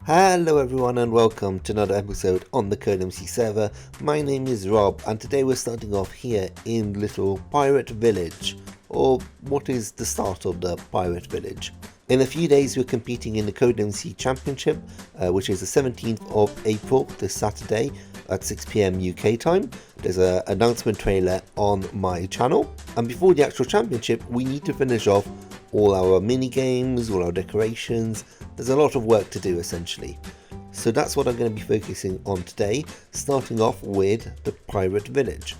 Hello everyone and welcome to another episode on the CodeMC server. My name is Rob and today we're starting off here in little Pirate Village, or what is the start of the Pirate Village. In a few days we're competing in the CodeMC Championship, which is the 17th of April, this Saturday at 6 PM UK time. There's an announcement trailer on my channel, and before the actual championship we need to finish off all our mini games, all our decorations. There's a lot of work to do essentially. So that's what I'm going to be focusing on today, starting off with the Pirate Village.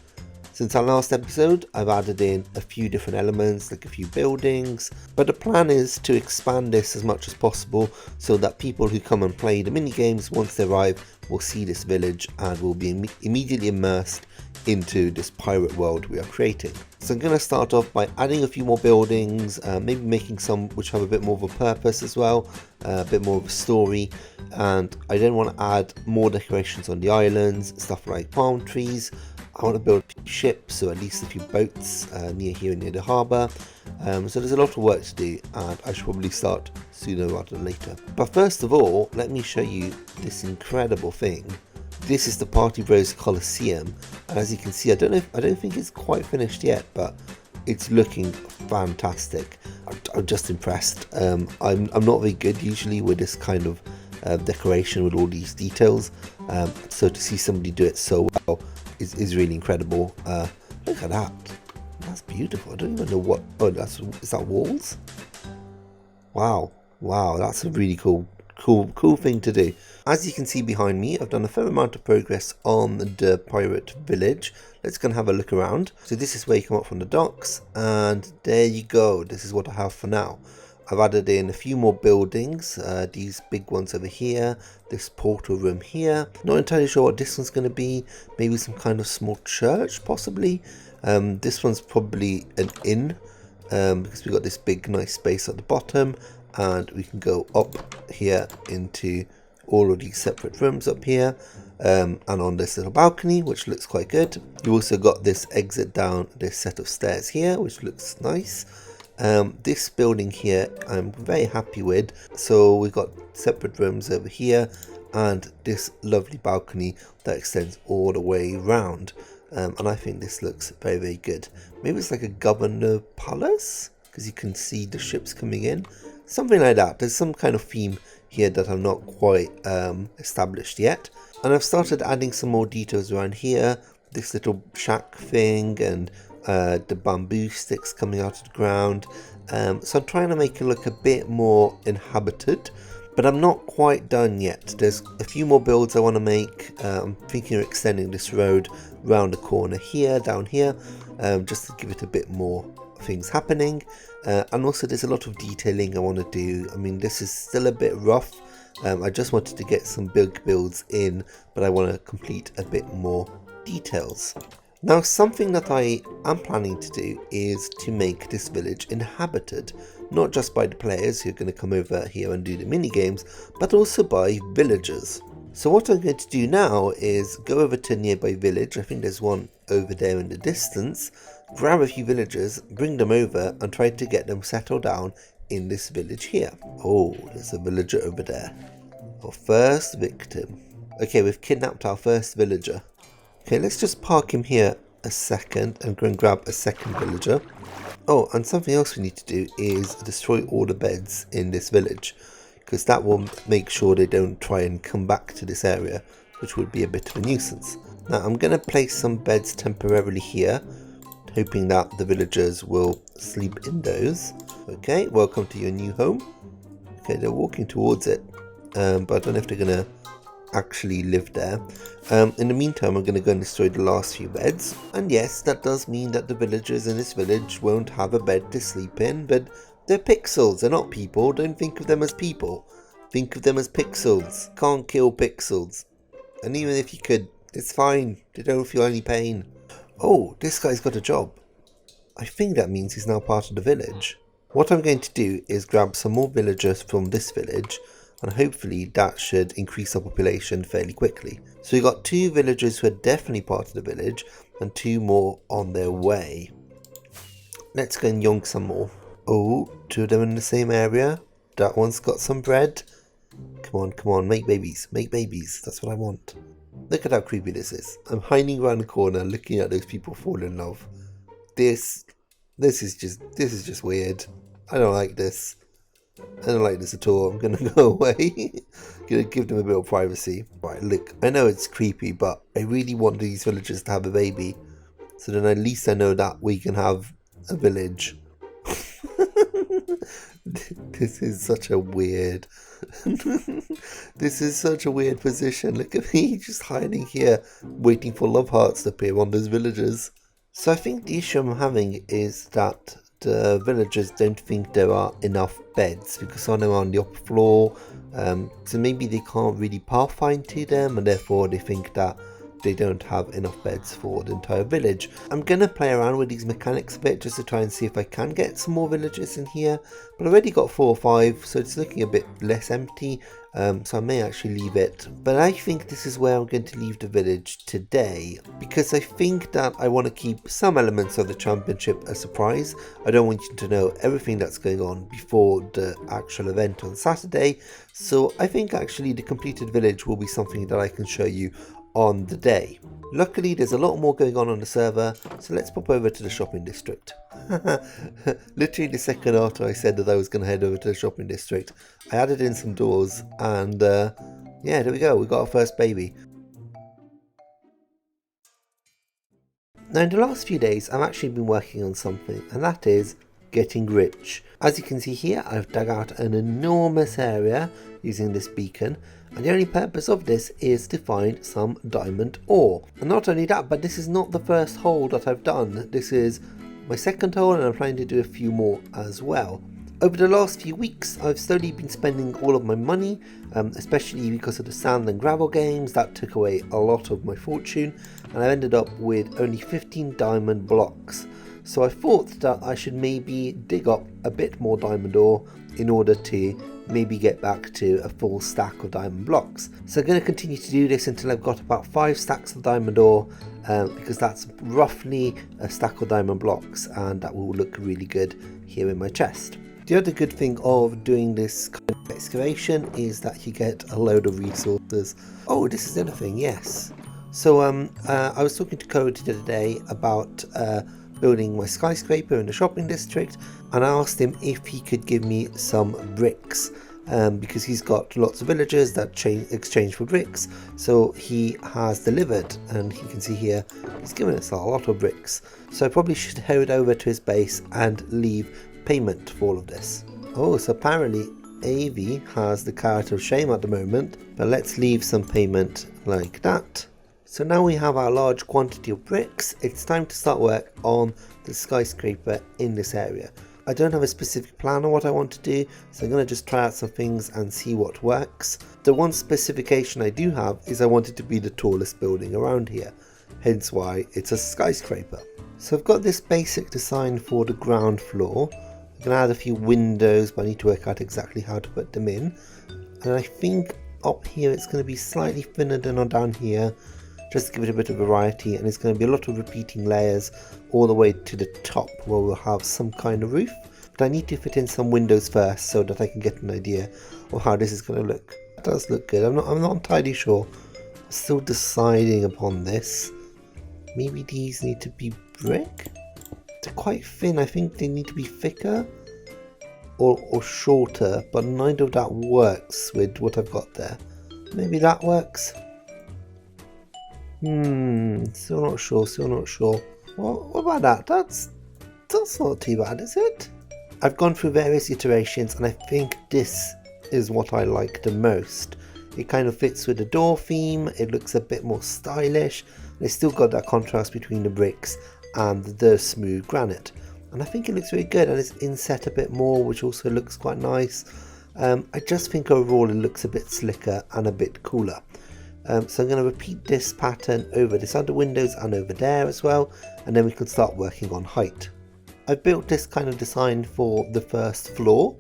Since our last episode, I've added in a few different elements, like a few buildings, but the plan is to expand this as much as possible so that people who come and play the mini games, once they arrive, will see this village and will be immediately immersed into this pirate world we are creating. So I'm going to start off by adding a few more buildings, maybe making some which have a bit more of a purpose as well, a bit more of a story, and I then want to add more decorations on the islands, stuff like palm trees. I want to build a few ships, or at least a few boats near the harbour. So there's a lot of work to do, and I should probably start sooner rather than later. But first of all, let me show you this incredible thing. This is the Party Bros Coliseum, and as you can see, I don't think it's quite finished yet, but it's looking fantastic. I'm just impressed. I'm not very good usually with this kind of decoration with all these details, so to see somebody do it so well is really incredible. Look at that. That's beautiful. I don't even know what. Oh, is that walls? Wow, that's a really cool thing to do. As you can see behind me, I've done a fair amount of progress on the Pirate Village. Let's go and have a look around. So this is where you come up from the docks, and there you go. This is what I have for now. I've added in a few more buildings, these big ones over here, this portal room here. Not entirely sure what this one's going to be, maybe some kind of small church possibly. This one's probably an inn, because we've got this big nice space at the bottom, and we can go up here into all of these separate rooms up here, and on this little balcony, which looks quite good. You also got this exit down this set of stairs here, which looks nice. This building here I'm very happy with. So we've got separate rooms over here and this lovely balcony that extends all the way around, and I think this looks very good. Maybe it's like a governor palace because you can see the ships coming in, something like that. There's some kind of theme here that I'm not quite established yet, and I've started adding some more details around here, this little shack thing and the bamboo sticks coming out of the ground. So I'm trying to make it look a bit more inhabited, but I'm not quite done yet. There's a few more builds I want to make. I'm thinking of extending this road round the corner here, down here, just to give it a bit more things happening. And also there's a lot of detailing I want to do. I mean, this is still a bit rough. I just wanted to get some big builds in, but I want to complete a bit more details. Now, something that I am planning to do is to make this village inhabited, not just by the players who are going to come over here and do the mini games, but also by villagers. So what I'm going to do now is go over to a nearby village. I think there's one over there in the distance. Grab a few villagers, bring them over and try to get them settled down in this village here. Oh, there's a villager over there. Our first victim. Okay, we've kidnapped our first villager. Okay, let's just park him here a second and go and grab a second villager. Oh, and something else we need to do is destroy all the beds in this village, because that will make sure they don't try and come back to this area, which would be a bit of a nuisance. Now, I'm going to place some beds temporarily here, hoping that the villagers will sleep in those. Okay, welcome to your new home. Okay, they're walking towards it, but I don't know if they're going to actually live there. In the meantime, I'm going to go and destroy the last few beds, and yes, that does mean that the villagers in this village won't have a bed to sleep in, but they're pixels, they're not people. Don't think of them as people, think of them as pixels. Can't kill pixels, and even if you could, it's fine, they don't feel any pain. Oh, this guy's got a job. I think that means he's now part of the village. What I'm going to do is grab some more villagers from this village, and hopefully that should increase our population fairly quickly. So we've got 2 villagers who are definitely part of the village, and 2 more on their way. Let's go and yonk some more. Oh, 2 of them in the same area. That one's got some bread. come on, make babies, that's what I want. Look at how creepy this is. I'm hiding around the corner looking at those people fall in love. This is just weird. I don't like this. I don't like this at all. I'm gonna go away. Gonna give them a bit of privacy. Right, look, I know it's creepy, but I really want these villagers to have a baby. So then at least I know that we can have a village. This is such a weird... This is such a weird position. Look at me just hiding here, waiting for love hearts to appear on those villagers. So I think the issue I'm having is that the villagers don't think there are enough beds because some of them are on the upper floor, so maybe they can't really pathfind to them, and therefore they think that they don't have enough beds for the entire village. I'm gonna play around with these mechanics a bit just to try and see if I can get some more villagers in here, but I already got 4 or 5, so it's looking a bit less empty, so I may actually leave it. But I think this is where I'm going to leave the village today, because I think that I want to keep some elements of the championship a surprise. I don't want you to know everything that's going on before the actual event on Saturday, so I think actually the completed village will be something that I can show you on the day. Luckily there's a lot more going on the server, so let's pop over to the shopping district. Literally the second after I said that I was going to head over to the shopping district, I added in some doors, and yeah, there we go, we got our first baby. Now in the last few days I've actually been working on something, and that is getting rich. As you can see here, I've dug out an enormous area using this beacon, and the only purpose of this is to find some diamond ore. And not only that, but this is not the first hole that I've done. This is my second hole, and I'm planning to do a few more as well. Over the last few weeks, I've slowly been spending all of my money, especially because of the sand and gravel games. That took away a lot of my fortune, and I ended up with only 15 diamond blocks. So I thought that I should maybe dig up a bit more diamond ore in order to maybe get back to a full stack of diamond blocks. So I'm going to continue to do this until I've got about 5 stacks of diamond ore, because that's roughly a stack of diamond blocks, and that will look really good here in my chest. The other good thing of doing this kind of excavation is that you get a load of resources. Oh, this is the other thing, yes. So I was talking to Code the other day about building my skyscraper in the shopping district, and I asked him if he could give me some bricks, because he's got lots of villagers that exchange for bricks. So he has delivered, and you can see here he's given us a lot of bricks. So I probably should head over to his base and leave payment for all of this. Oh, so apparently Avi has the carrot of shame at the moment, but let's leave some payment like that. So now we have our large quantity of bricks, it's time to start work on the skyscraper in this area. I don't have a specific plan on what I want to do, so I'm going to just try out some things and see what works. The one specification I do have is I want it to be the tallest building around here, hence why it's a skyscraper. So I've got this basic design for the ground floor. I'm going to add a few windows, but I need to work out exactly how to put them in. And I think up here it's going to be slightly thinner than on down here, just to give it a bit of variety, and it's going to be a lot of repeating layers all the way to the top where we'll have some kind of roof. But I need to fit in some windows first so that I can get an idea of how this is going to look. It does look good. I'm not entirely sure. I'm still deciding upon this. Maybe these need to be brick? They're quite thin. I think they need to be thicker or shorter, but neither of that works with what I've got there. Maybe that works. Still not sure. What about that? That's not too bad, is it? I've gone through various iterations, and I think this is what I like the most. It kind of fits with the door theme, it looks a bit more stylish, and it's still got that contrast between the bricks and the smooth granite. And I think it looks really good, and it's inset a bit more, which also looks quite nice. I just think overall it looks a bit slicker and a bit cooler. So I'm going to repeat this pattern over this other windows and over there as well, and then we can start working on height. I've built this kind of design for the first floor,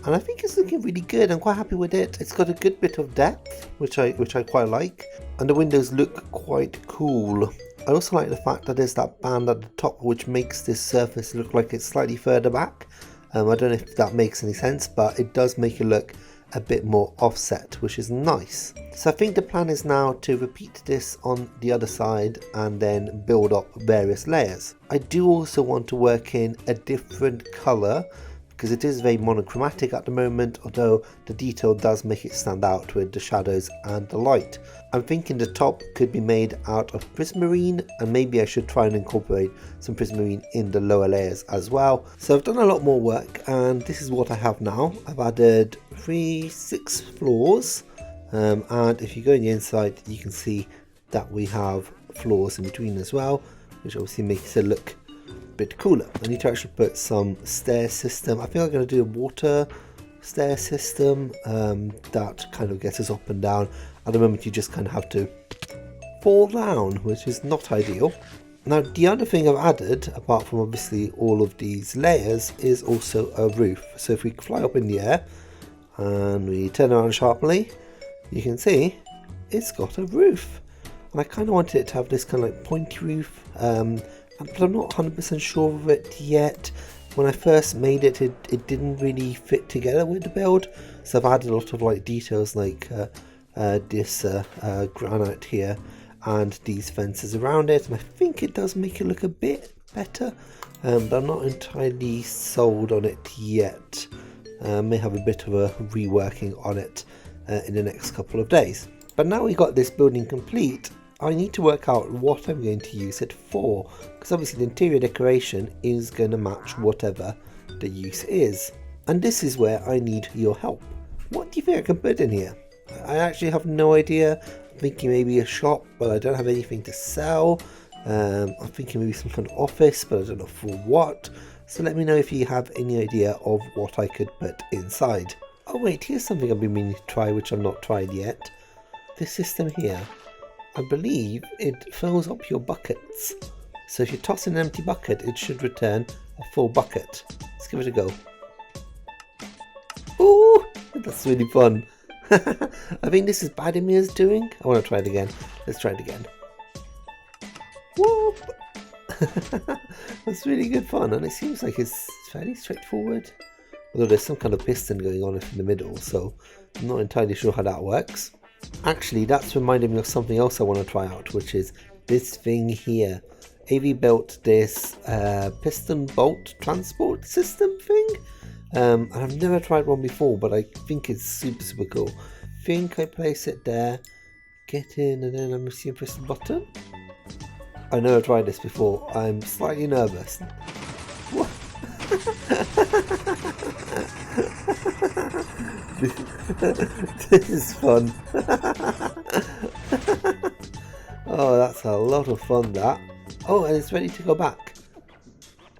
and I think it's looking really good. I'm quite happy with it. It's got a good bit of depth, which I quite like, and the windows look quite cool. I also like the fact that there's that band at the top which makes this surface look like it's slightly further back. I don't know if that makes any sense, but it does make it look a bit more offset, which is nice. So I think the plan is now to repeat this on the other side and then build up various layers. I do also want to work in a different color because it is very monochromatic at the moment, although the detail does make it stand out with the shadows and the light. I'm thinking the top could be made out of prismarine, and maybe I should try and incorporate some prismarine in the lower layers as well. So I've done a lot more work, and this is what I have now. I've added 6 floors, and if you go in the inside you can see that we have floors in between as well, which obviously makes it look bit cooler. I need to actually put some stair system. I think I'm going to do a water stair system that kind of gets us up and down. At the moment you just kind of have to fall down, which is not ideal. Now the other thing I've added, apart from obviously all of these layers, is also a roof. So if we fly up in the air and we turn around sharply, you can see it's got a roof. And I kind of wanted it to have this kind of like pointy roof, but I'm not 100% sure of it yet. When I first made it, it didn't really fit together with the build, so I've added a lot of like details like this granite here and these fences around it, and I think it does make it look a bit better, but I'm not entirely sold on it yet. May have a bit of a reworking on it in the next couple of days. But now we got this building complete, I need to work out what I'm going to use it for, because obviously the interior decoration is going to match whatever the use is. And this is where I need your help. What do you think I can put in here? I actually have no idea. I'm thinking maybe a shop, but I don't have anything to sell. I'm thinking maybe some kind of office, but I don't know for what. So let me know if you have any idea of what I could put inside. Oh wait, here's something I've been meaning to try, which I've not tried yet. This system here. I believe it fills up your buckets. So if you toss in an empty bucket, it should return a full bucket. Let's give it a go. Ooh, that's really fun. I think this is Badimir's doing. I want to try it again. Let's try it again. Whoop! That's really good fun, and it seems like it's fairly straightforward. Although there's some kind of piston going on in the middle, so I'm not entirely sure how that works. Actually, that's reminded me of something else I want to try out, which is this thing here. AV built this piston bolt transport system thing, and I've never tried one before, but I think it's super cool. I think I place it there, get in, and then I'm assuming press the button. I never tried this before. I'm slightly nervous. What? This is fun. Oh, that's a lot of fun, that. Oh, and it's ready to go back.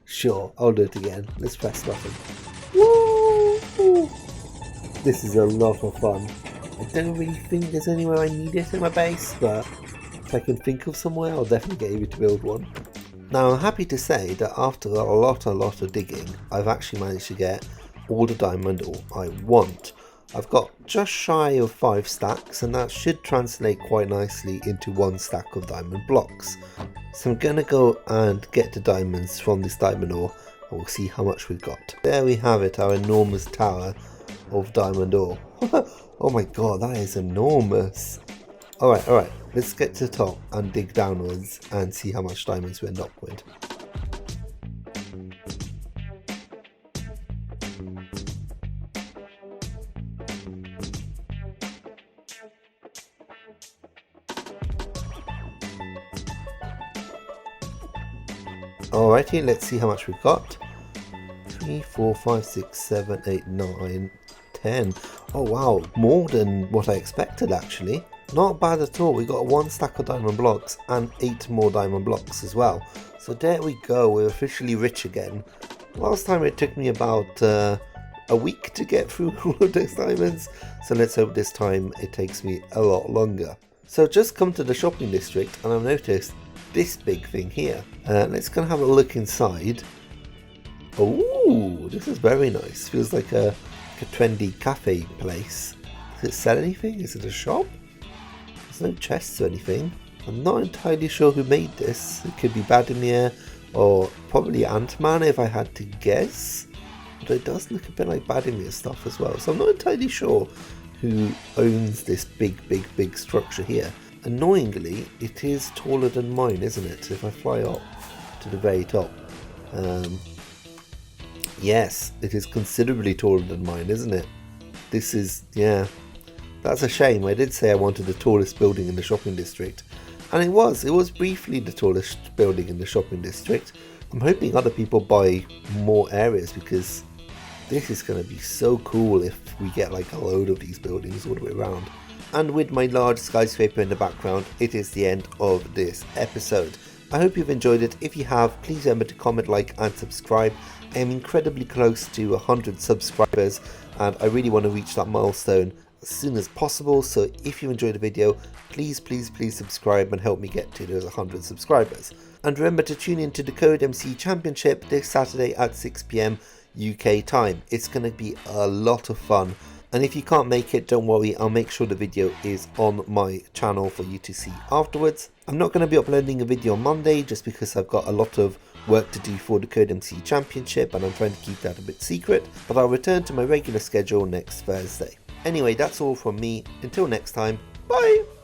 Sure, I'll do it again. Let's press the button. Woo! This is a lot of fun. I don't really think there's anywhere I need it in my base, but if I can think of somewhere, I'll definitely get you to build one. Now, I'm happy to say that after a lot of digging, I've actually managed to get all the diamond ore I want. I've got just shy of 5 stacks, and that should translate quite nicely into 1 stack of diamond blocks. So I'm gonna go and get the diamonds from this diamond ore, and we'll see how much we've got. There we have it, our enormous tower of diamond ore. Oh my god, that is enormous. Alright, let's get to the top and dig downwards and see how much diamonds we end up with. Alrighty, let's see how much we've got. 3, 4, 5, 6, 7, 8, 9, 10. Oh wow, more than what I expected actually. Not bad at all. We got 1 stack of diamond blocks and 8 more diamond blocks as well. So there we go, we're officially rich again. Last time it took me about a week to get through all of those diamonds, so let's hope this time it takes me a lot longer. So just come to the shopping district and I've noticed this big thing here. Let's go and have a look inside. Oh, this is very nice. Feels like a trendy cafe place. Does it sell anything? Is it a shop? There's no chests or anything. I'm not entirely sure who made this. It could be Badimir or probably Ant-Man if I had to guess. but it does look a bit like Badimir's stuff as well. So I'm not entirely sure who owns this big structure here. Annoyingly, it is taller than mine, isn't it? If I fly up to the very top. Yes, it is considerably taller than mine, isn't it? This is, yeah, that's a shame. I did say I wanted the tallest building in the shopping district, and it was briefly the tallest building in the shopping district. I'm hoping other people buy more areas, because this is going to be so cool if we get like a load of these buildings all the way around. And with my large skyscraper in the background, it is the end of this episode. I hope you've enjoyed it. If you have, please remember to comment, like and subscribe. I am incredibly close to 100 subscribers, and I really want to reach that milestone as soon as possible. So if you enjoyed the video, please subscribe and help me get to those 100 subscribers. And remember to tune in to the CodeMC Championship this Saturday at 6 PM UK time. It's going to be a lot of fun, and if you can't make it, don't worry, I'll make sure the video is on my channel for you to see afterwards. I'm not going to be uploading a video on Monday just because I've got a lot of work to do for the CodeMC Championship, and I'm trying to keep that a bit secret, but I'll return to my regular schedule next Thursday. Anyway, that's all from me. Until next time, bye!